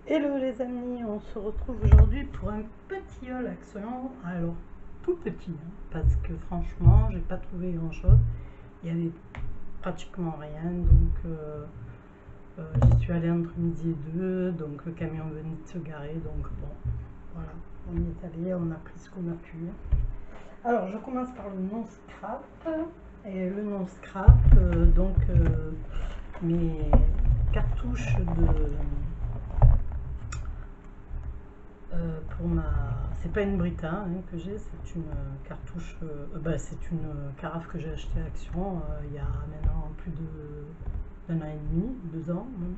Hello les amis, on se retrouve aujourd'hui pour un petit haul Action. Alors tout petit, hein, parce que franchement j'ai pas trouvé grand chose. Il y avait pratiquement rien, donc j'y suis allée entre midi et deux, donc le camion venait de se garer, donc bon, voilà, on y est allé, on a pris ce qu'on a pu. Alors je commence par le non scrap, et le non scrap, mes cartouches de pour ma, c'est pas une Brita hein, que j'ai, c'est une cartouche, c'est une carafe que j'ai achetée à Action il y a maintenant plus d'un an et demi, 2 ans même.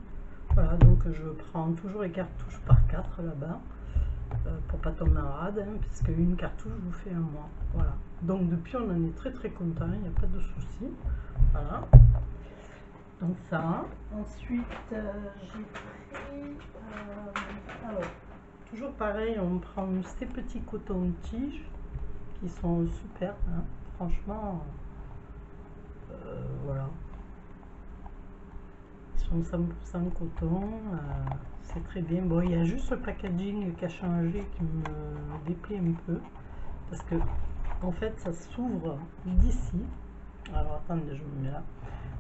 Voilà, donc je prends toujours les cartouches par 4 là-bas pour pas tomber en rade, hein, puisque une cartouche vous fait un mois. Voilà. Donc depuis on en est très très content, il n'y a pas de souci. Voilà. Donc ça. Ensuite j'ai pris alors toujours pareil, on prend ces petits cotons-tiges qui sont super, hein, franchement, voilà. Ils sont 100% coton, c'est très bien. Bon, il y a juste le packaging qui a changé qui me déplaît un peu, parce que en fait ça s'ouvre d'ici. Alors attendez, je me mets là.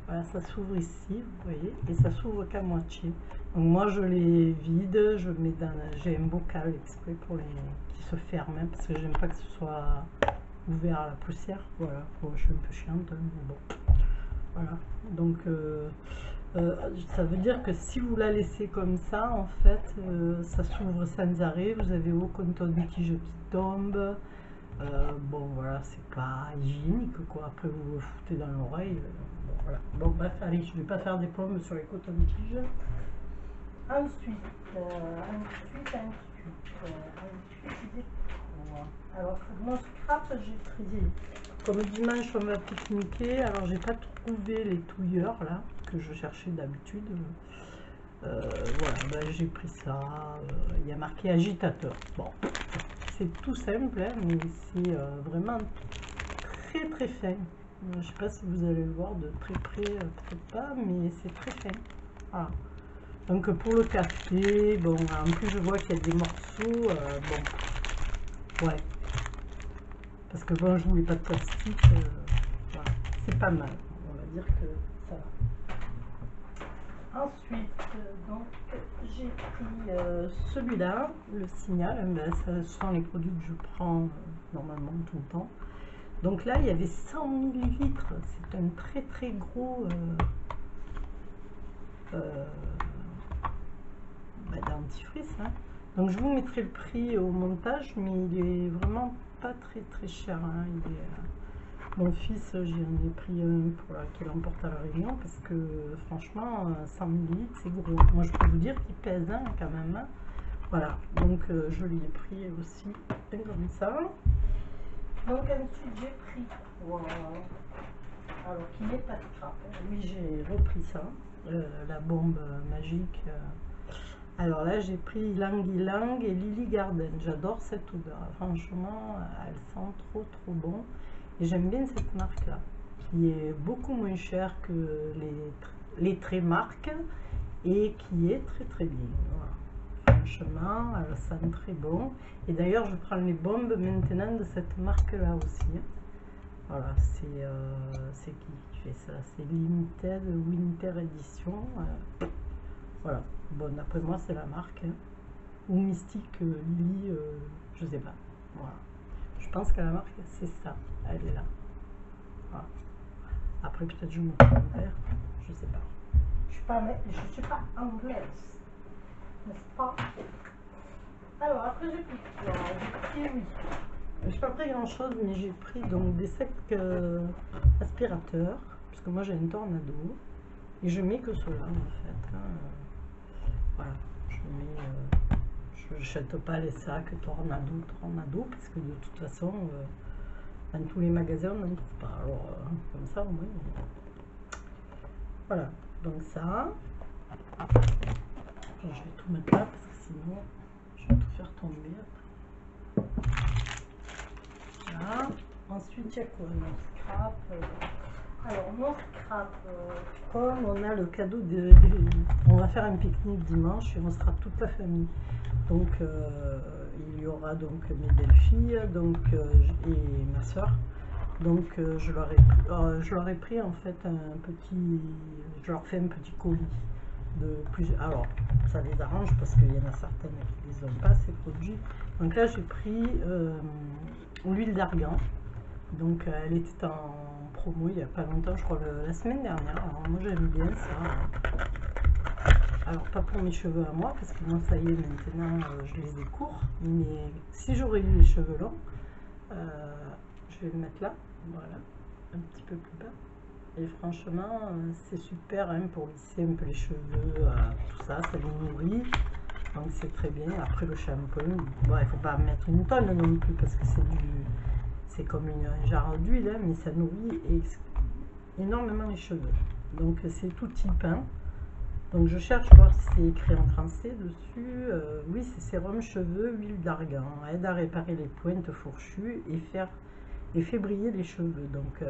Voilà, ça s'ouvre ici, vous voyez, et ça s'ouvre qu'à moitié. Donc moi je les vide, je mets dans, j'ai un bocal exprès pour les qui se ferme, hein, parce que j'aime pas que ce soit ouvert à la poussière. Voilà, bon, je suis un peu chiante, hein, mais bon, voilà. Donc ça veut dire que si vous la laissez comme ça, en fait, ça s'ouvre sans arrêt. Vous avez aucun tige qui tombe. Bon voilà, c'est pas hygiénique quoi, après vous vous foutez dans l'oreille, bon, voilà. Bon bref, allez, je vais pas faire des plombes sur les cotons-tiges. Ensuite, j'ai alors mon scrap, j'ai pris, comme dimanche on va pique-niquer, alors j'ai pas trouvé les touilleurs là, que je cherchais d'habitude. Voilà, ben, j'ai pris ça, il y a marqué agitateur. Bon, c'est tout simple, hein, mais c'est vraiment très très fin. Je ne sais pas si vous allez le voir de très près, peut-être pas, mais c'est très fin. Voilà. Donc pour le café, bon, en plus je vois qu'il y a des morceaux, bon, ouais, parce que bon, je voulais pas de plastique, voilà, c'est pas mal, on va dire que ça va. Ensuite, donc j'ai pris celui-là, le Signal, ben, ce sont les produits que je prends normalement tout le temps. Donc là, il y avait 100 millilitres, c'est un très très gros dentifrice. Hein. Donc je vous mettrai le prix au montage, mais il est vraiment pas très très cher. Hein. Il est, mon fils, j'en ai pris un pour qu'il emporte à la réunion, parce que franchement, 100 ml c'est gros. Moi je peux vous dire qu'il pèse hein, quand même. Hein. Voilà, donc je lui ai pris aussi un comme ça. Donc ensuite j'ai pris, voilà. Alors qui n'est pas de scrap. Oui, j'ai repris ça, la bombe magique. Alors là, j'ai pris Ylang Ylang et Lily Garden. J'adore cette odeur. Franchement, elle sent trop trop bon. Et j'aime bien cette marque-là, qui est beaucoup moins chère que les Trémarques et qui est très très bien. Voilà. Franchement, elle sent très bon. Et d'ailleurs, je prends les bombes maintenant de cette marque-là aussi. Voilà, c'est qui fait ça? C'est Limited Winter Edition. Voilà. Bon, d'après moi, c'est la marque. Hein. Ou Mystique Lily, je sais pas. Voilà. Je pense que la marque, c'est ça. Elle est là. Voilà. Après, peut-être je me trompe, je sais pas. Je suis pas anglaise, n'est-ce pas? Alors, après, j'ai pris quoi? J'ai pris, oui. J'ai pas pris grand chose, mais j'ai pris donc des sacs aspirateurs, parce que moi j'ai un tornado, et je mets que cela en fait. Hein. Voilà, je mets, je n'achète pas les sacs tornado, parce que de toute façon, dans tous les magasins on n'en trouve pas. Alors, comme ça au moins. Voilà, donc ça. Je vais tout mettre là, parce que sinon je vais tout faire tomber après. Voilà. Ensuite, il y a quoi? Non, scrap. Alors, mon scrap, comme on a le cadeau on va faire un pique-nique dimanche et on sera toute la famille. Donc, il y aura donc mes belles-filles et ma soeur. Donc, je leur ai pris en fait je leur fais un petit colis de plusieurs. Alors, ça les arrange parce qu'il y en a certaines qui les ont pas, ces produits. Donc là, j'ai pris l'huile d'argan. Donc elle était en promo il n'y a pas longtemps, je crois la semaine dernière. Alors moi j'aime bien ça. Alors pas pour mes cheveux à moi, parce que moi ça y est maintenant je les ai courts. Mais si j'aurais eu les cheveux longs, je vais le mettre là, voilà, un petit peu plus bas. Et franchement c'est super hein, pour lisser un peu les cheveux, tout ça, ça les nourrit. Donc c'est très bien. Après le shampoing, bon, il ne faut pas mettre une tonne non plus parce que c'est comme un jarre d'huile, hein, mais ça nourrit énormément les cheveux. Donc c'est tout type. Hein. Donc je cherche voir si c'est écrit en français dessus. Oui, c'est sérum cheveux, huile d'argan. Aide à réparer les pointes fourchues et fait briller les cheveux. Donc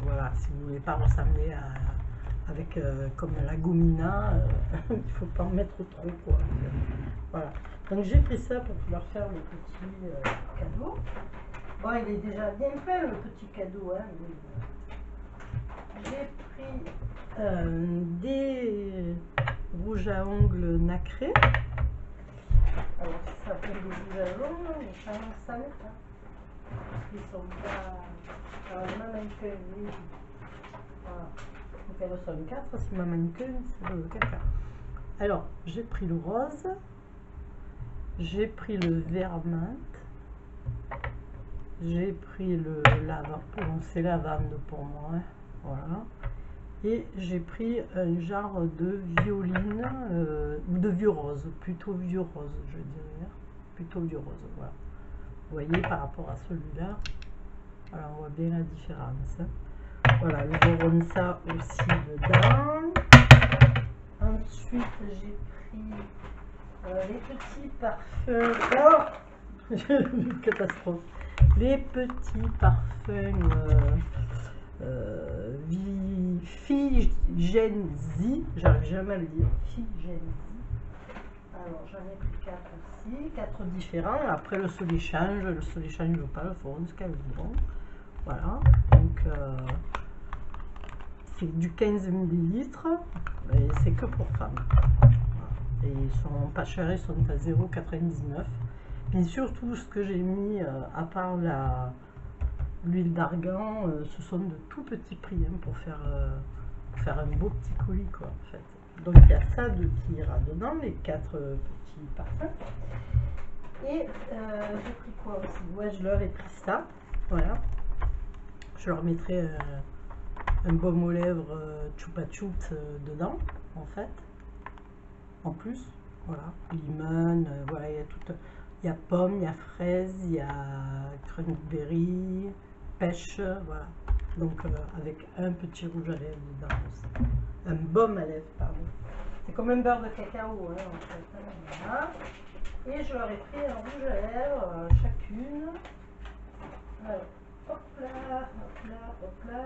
voilà, si vous ne voulez pas ressembler avec comme la gomina, il ne faut pas en mettre trop quoi. Voilà. Donc j'ai pris ça pour leur faire le petit cadeau. Bon, il est déjà bien plein le petit cadeau. Hein, j'ai pris des rouges à ongles nacrés. Alors ça s'appelle des rouges à ongles, mais ça ne savait pas. Parce qu'ils sont pas. Alors ma mannequin, oui. Voilà. Donc elles sont 4, si ma mannequin, c'est le caca. Alors j'ai pris le rose. J'ai pris le vert menthe. J'ai pris le lavande, bon, c'est lavande pour moi, hein, voilà. Et j'ai pris un genre de violine ou de vieux rose, plutôt vieux rose, je dirais, plutôt vieux rose, voilà. Vous voyez par rapport à celui-là, voilà, on voit bien la différence. Hein. Voilà, ils auront ça aussi dedans. Ensuite, j'ai pris les petits parfums. Oh, catastrophe. Les petits parfums Figenzi, j'arrive jamais à le dire, Figenzi. Alors j'en ai pris 4 aussi, 4 différents. Après le seul échange veut pas le fond, ce qu'elle veut. Bon. Voilà, donc c'est du 15 ml et c'est que pour femmes. Et ils sont pas chers, ils sont à 0,99. Et surtout, ce que j'ai mis, à part l'huile d'argan, ce sont de tout petits prix hein, pour faire un beau petit colis, quoi, en fait. Donc, il y a ça qui ira dedans, les 4 petits parfums. Et j'ai pris quoi aussi? Ouais, je leur ai pris ça, voilà. Je leur mettrai un baume aux lèvres Chupa Chups dedans, en fait. En plus, voilà, limon, voilà, il y a tout. Il y a pomme, il y a fraise, il y a cranberry, pêche, voilà. Donc avec un petit rouge à lèvres dedans aussi. Un baume à lèvres, pardon. C'est comme un beurre de cacao, hein, en fait. Voilà. Et je leur ai pris un rouge à lèvres chacune. Alors, hop là, hop là, hop là.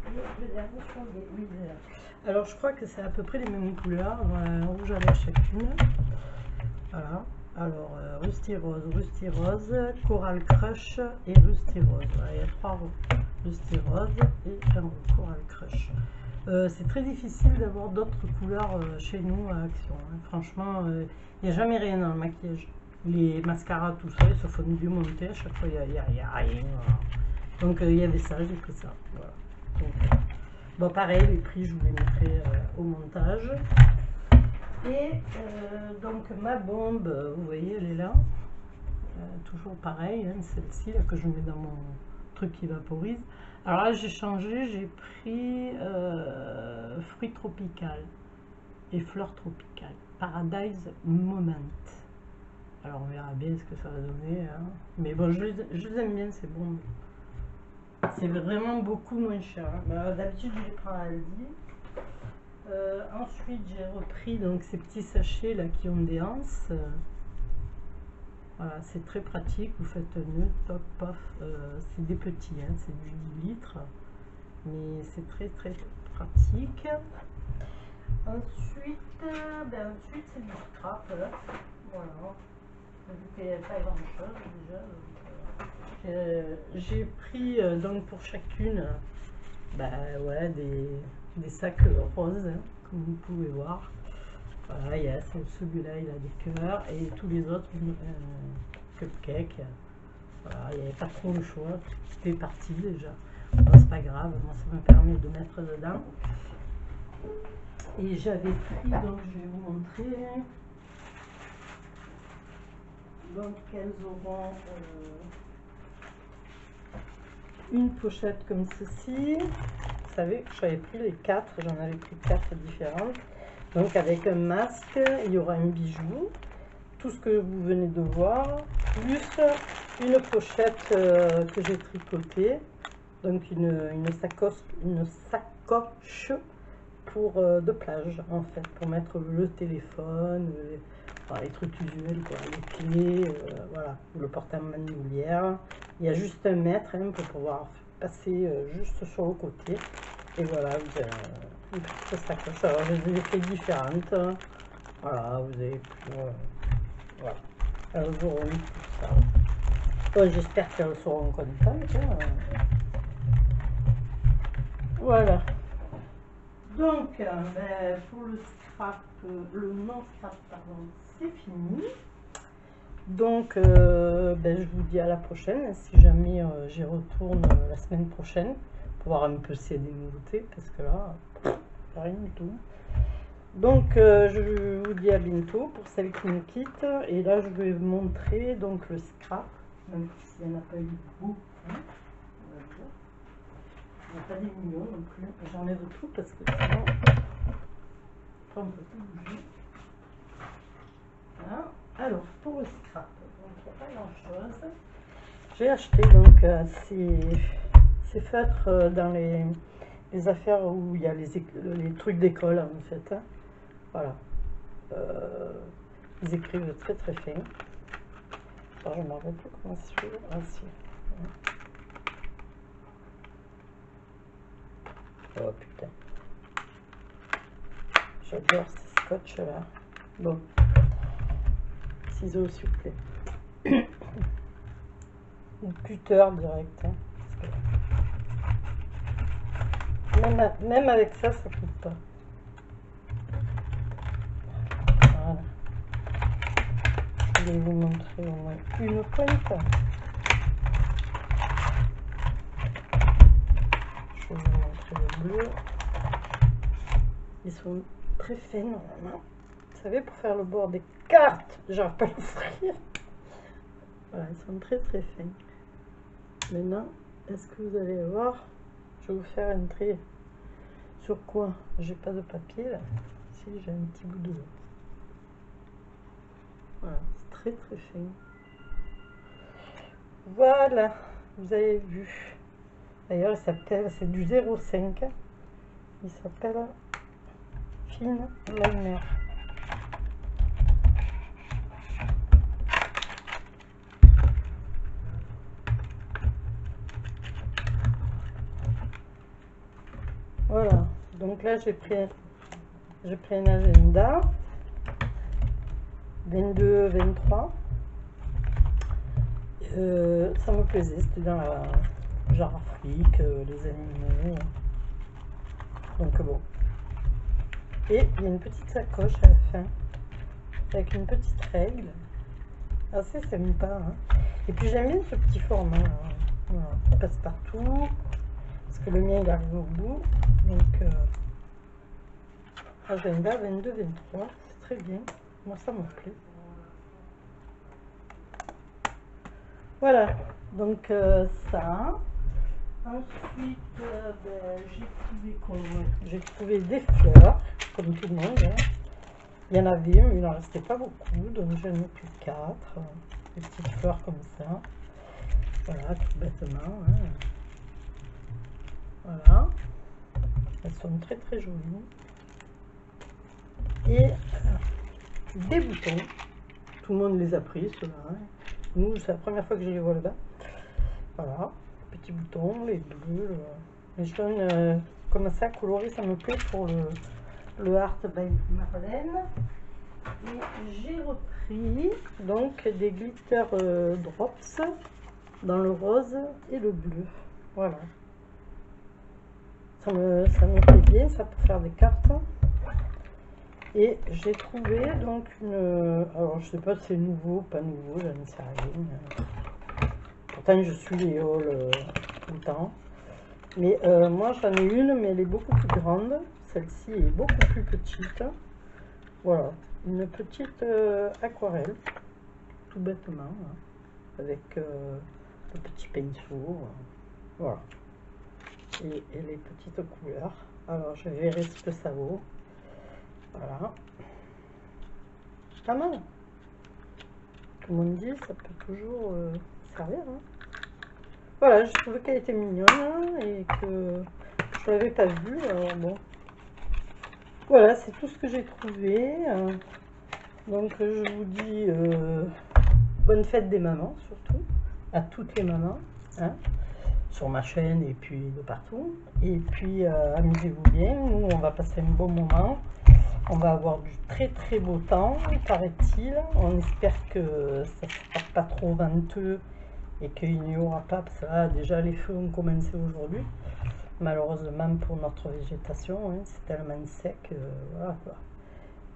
Et le dernier, je crois, oui, alors je crois que c'est à peu près les mêmes couleurs. Voilà, un rouge à lèvres chacune. Voilà. Alors, Rusty Rose, Coral Crush et Rusty Rose. Voilà, il y a 3 Rusty Rose et un Coral Crush. C'est très difficile d'avoir d'autres couleurs chez nous à Action. Hein. Franchement, il n'y a jamais rien dans le maquillage. Les mascaras, tout ça, ils se font du monter. À chaque fois, il n'y a rien. Voilà. Donc, il y avait ça, j'ai pris ça. Voilà. Donc, bon, pareil, les prix, je vous les mettrai au montage. Et donc ma bombe, vous voyez, elle est là. Toujours pareil, hein, celle-ci là que je mets dans mon truc qui vaporise. Alors là j'ai changé, j'ai pris fruits tropical et fleurs tropicales. Paradise Moment. Alors on verra bien ce que ça va donner. Hein. Mais bon, je les aime bien ces bombes. C'est vraiment beaucoup moins cher. Hein. Bah, d'habitude je les prends à Aldi. Ensuite j'ai repris donc ces petits sachets là qui ont des anses. Voilà, c'est très pratique, vous faites un nœud, top, paf, c'est des petits, hein, c'est du 10 litres. mais c'est très très pratique. Ensuite, ensuite c'est du scrap, là. Voilà. Il n'y a pas grand chose déjà. J'ai pris donc pour chacune ouais, des sacs roses, hein, comme vous pouvez voir. Voilà, il y a celui-là, il a des cœurs et tous les autres cupcakes. Voilà, il n'y avait pas trop le choix, tout est parti déjà. Bon, c'est pas grave, moi ça me permet de mettre dedans. Et j'avais pris, donc je vais vous montrer. Donc elles auront une pochette comme ceci. Vous savez, j'avais pris les 4, j'en avais pris 4 différentes. Donc avec un masque, il y aura un bijou, tout ce que vous venez de voir, plus une pochette que j'ai tricotée, donc une sacoche pour de plage en fait, pour mettre le téléphone, les trucs usuels, quoi, les clés, voilà, le porte-manoulière. Il y a juste un mètre hein, pour pouvoir passer juste sur le côté. Et voilà, vous avez une petite sacoche. Alors, je les ai fait différentes. Voilà, vous avez pu. Voilà. Elles auront tout ça. Bon, j'espère qu'elles seront contentes. Hein. Voilà. Donc, pour le scrap, le non-scrap, pardon, c'est fini. Donc, je vous dis à la prochaine. Si jamais j'y retourne la semaine prochaine, pour voir un peu s'il y a des nouveautés, parce que là, rien du tout. Donc, je vous dis à bientôt pour celles qui me quittent. Et là, je vais vous montrer donc le scrap, même s'il n'y en a pas eu beaucoup. Hein, on va dire. Il n'y a pas des millions non plus. J'enlève tout parce que sinon, on peut tout bouger. Voilà. Alors, pour le scrap, donc il n'y a pas grand chose. J'ai acheté donc ces feutres dans les affaires où il y a les trucs d'école en fait. Hein. Voilà. Ils écrivent très très fin. Alors, je ne me rappelle plus comment ça se fait. Ah, si. Oh putain. J'adore ces scotch là. Bon. Ciseaux s'il vous plaît. Une cutter direct. Hein, même avec ça, ça ne coupe pas. Voilà. Je vais vous montrer au moins une pointe. Je vais vous montrer le bleu. Ils sont très fins normalement. Vous savez, pour faire le bord des cartes, j'arrive pas à l'ouvrir. Voilà, ils sont très très fins. Maintenant, est-ce que vous allez voir? Je vais vous faire un trait. Sur quoi? J'ai pas de papier là. Si, j'ai un petit bout de. Voilà, c'est très très fin. Voilà, vous avez vu. D'ailleurs, il s'appelle, c'est du 0,5. Il s'appelle Fine Liner. Voilà, donc là j'ai pris un agenda 22, 23. Ça me plaisait, c'était dans la genre Afrique, les animaux. Donc bon. Et il y a une petite sacoche à la fin, avec une petite règle. Assez sympa. Hein. Et puis j'aime bien ce petit format. Hein. Voilà, ça passe partout. Parce que le mien il arrive au bout. Donc agenda 22, 23. C'est très bien. Moi ça me plaît. Voilà. Donc ça. Ensuite, j'ai trouvé des fleurs, comme tout le monde. Hein. Il y en avait, mais il n'en restait pas beaucoup, donc j'en ai plus 4. Des petites fleurs comme ça. Voilà, tout bêtement. Hein. Voilà. Elles sont très très jolies. Et des boutons. Tout le monde les a pris, ceux-là. Hein. Nous, c'est la première fois que je les vois là-bas. Voilà. Petits boutons, les bleus, Les jaunes comme ça colorés, ça me plaît pour le Art by Marlène. Et j'ai repris donc des glitter drops dans le rose et le bleu. Voilà. Ça me fait bien, ça peut faire des cartes. Et j'ai trouvé donc une... Alors je sais pas si c'est nouveau ou pas nouveau, je ne sais rien. Pourtant je suis les hauls tout le temps. Mais moi j'en ai une, mais elle est beaucoup plus grande. Celle-ci est beaucoup plus petite. Voilà, une petite aquarelle, tout bêtement, hein, avec le petit pinceau. Voilà. Et les petites couleurs. Alors je verrai ce que ça vaut. Voilà. Pas mal. Comme on dit, ça peut toujours servir. Hein. Voilà, je trouvais qu'elle était mignonne hein, et que je l'avais pas vue. Alors bon. Voilà, c'est tout ce que j'ai trouvé. Donc je vous dis bonne fête des mamans surtout, à toutes les mamans. Hein, sur ma chaîne et puis de partout. Et puis amusez-vous bien, nous on va passer un bon moment. On va avoir du très très beau temps, paraît-il. On espère que ça ne sera pas trop venteux et qu'il n'y aura pas, parce que là déjà les feux ont commencé aujourd'hui. Malheureusement pour notre végétation, hein, c'est tellement sec. Voilà quoi.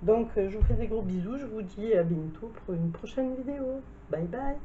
Donc je vous fais des gros bisous, je vous dis à bientôt pour une prochaine vidéo. Bye bye.